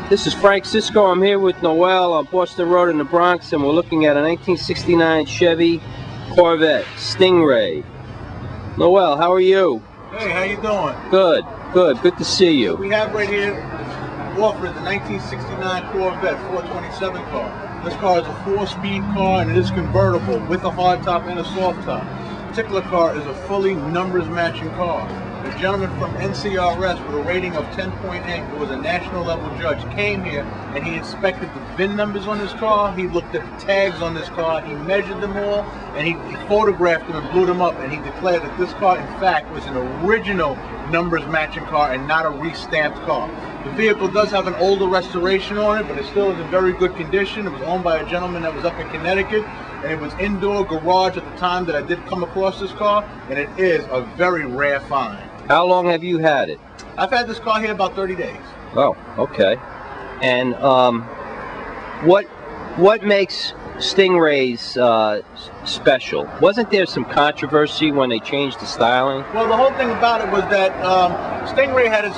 This is Frank Sisco. I'm here with Noel on Boston Road in the Bronx, and we're looking at a 1969 Chevy Corvette Stingray. Noel, how are you? Hey, how you doing? Good, good. Good to see you. We have right here offered the 1969 Corvette 427 car. This car is a 4-speed car, and it is convertible with a hardtop and a soft top. This particular car is a fully numbers matching car. A gentleman from NCRS with a rating of 10.8, who was a national level judge, came here and he inspected the VIN numbers on this car, he looked at the tags on this car, he measured them all, and he photographed them and blew them up, and he declared that this car, in fact, was an original numbers matching car and not a re-stamped car. The vehicle does have an older restoration on it, but it still is in very good condition. It was owned by a gentleman that was up in Connecticut, and it was indoor garage at the time that I did come across this car, and it is a very rare find. How long have you had it? I've had this car here about 30 days. Oh, okay. And what makes Stingrays special? Wasn't there some controversy when they changed the styling? Well, the whole thing about it was that Stingray had his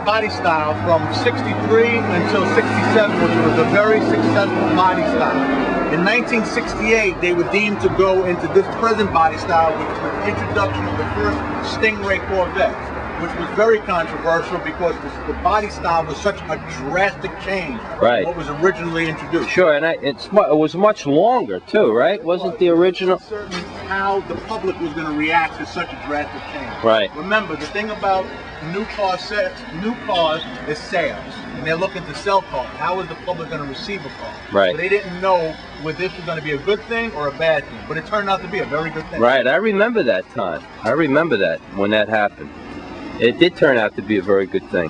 body style from '63 until '67, which was a very successful body style. In 1968, they were deemed to go into this present body style, which was the introduction of the first Stingray Corvette, which was very controversial because the body style was such a drastic change from what was originally introduced. Sure, and it was much longer too, right? Wasn't the original? Uncertain how the public was going to react to such a drastic change. Right. Remember, the thing about new cars is sales, and they're looking to sell cars. How is the public going to receive a car? Right. So they didn't know whether this was going to be a good thing or a bad thing, but it turned out to be a very good thing. Right. I remember that time. I remember that when that happened. It did turn out to be a very good thing.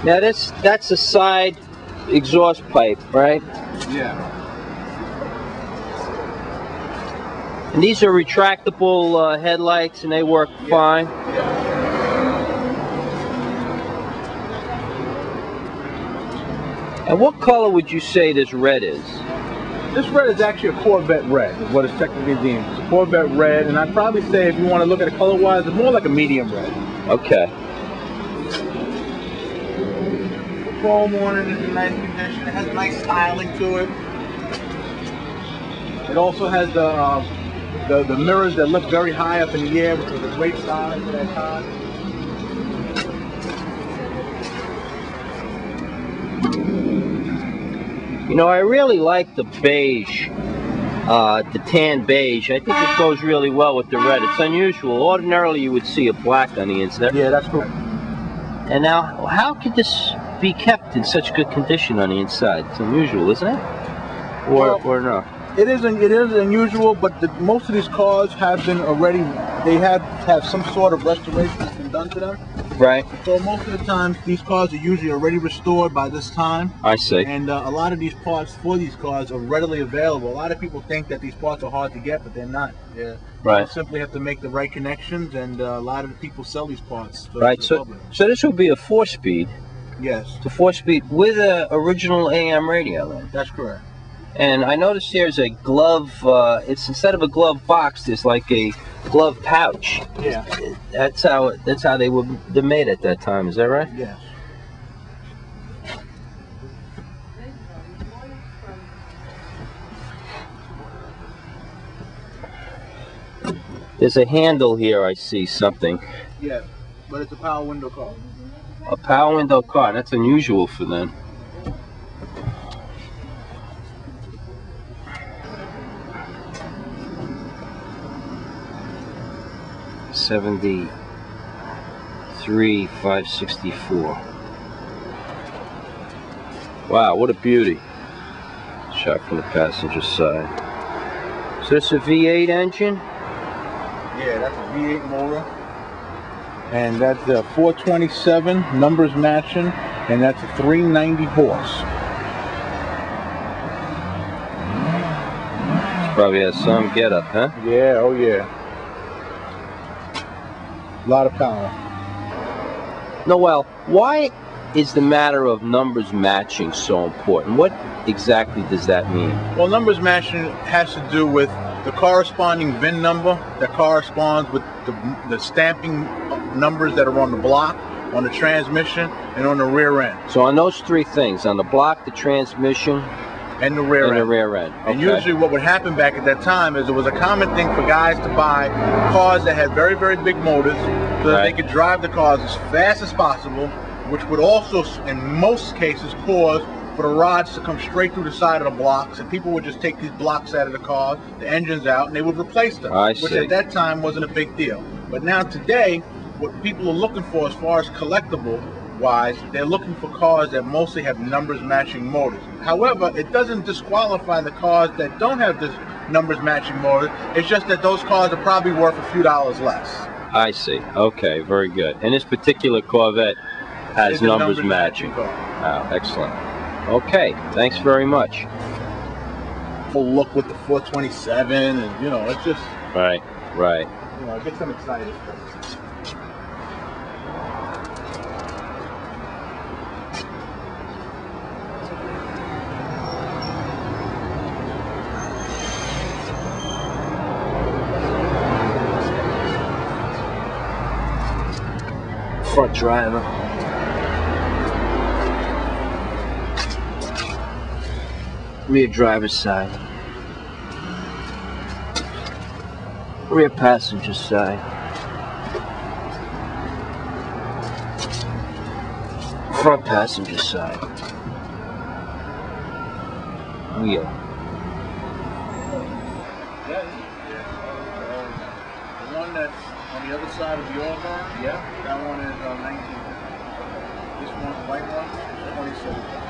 Now that's a side exhaust pipe, right? Yeah. And these are retractable headlights, and they work fine. Yeah. And what color would you say this red is? This red is actually a Corvette red, is what it's technically deemed. It's a Corvette red, and I'd probably say, if you want to look at it color-wise, it's more like a medium red. Okay. The chrome on it is in nice condition. It has nice styling to it. It also has the mirrors that look very high up in the air, which was a great styling for that time. You know, I really like the beige, the tan beige. I think it goes really well with the red. It's unusual. Ordinarily, you would see a black on the inside. Yeah, that's cool. And now, how could this be kept in such good condition on the inside? It's unusual, isn't it? Or no? It is unusual, but most of these cars have been already, they have some sort of restoration that's been done to them. Right. So most of the time, these cars are usually already restored by this time. I see. And a lot of these parts for these cars are readily available. A lot of people think that these parts are hard to get, but they're not. Right. You simply have to make the right connections, and a lot of the people sell these parts. Right. So this would be a 4-speed. Yes. It's a 4-speed with an original AM radio then. That's correct. And I noticed there's a glove, it's instead of a glove box, there's like a glove pouch. Yeah. That's how they were made at that time, is that right? Yes. There's a handle here, I see something. Yeah, but it's a power window car. A power window car, that's unusual for them. $73,564. Wow, what a beauty. Shot from the passenger side. So it's a V8 engine? Yeah, that's a V8 motor. And that's a 427, numbers matching, and that's a 390 horse. Probably has some get up, huh? Yeah, oh yeah. A lot of power. Noel, why is the matter of numbers matching so important? What exactly does that mean? Well, numbers matching has to do with the corresponding VIN number that corresponds with the stamping numbers that are on the block, on the transmission, and on the rear end. So on those three things, on the block, the transmission, and the rear end. Okay. And usually what would happen back at that time is it was a common thing for guys to buy cars that had very, very big motors so that they could drive the cars as fast as possible, which would also, in most cases, cause for the rods to come straight through the side of the blocks, and people would just take these blocks out of the car, the engines out, and they would replace them, which at that time wasn't a big deal. But now today, what people are looking for as far as collectible-wise, they're looking for cars that mostly have numbers matching motors. However, it doesn't disqualify the cars that don't have this numbers matching motors. It's just that those cars are probably worth a few dollars less. I see. Okay, very good. And this particular Corvette has numbers matching. Wow, excellent. Okay, thanks very much. Full look with the 427, and you know, it's just right. You know, it gets them excited. Front driver. Rear driver's side. Rear passenger side. Front passenger side. Wheel. The one that's on the other side of the oil barn, that one is 1950. This one, the white one, 27.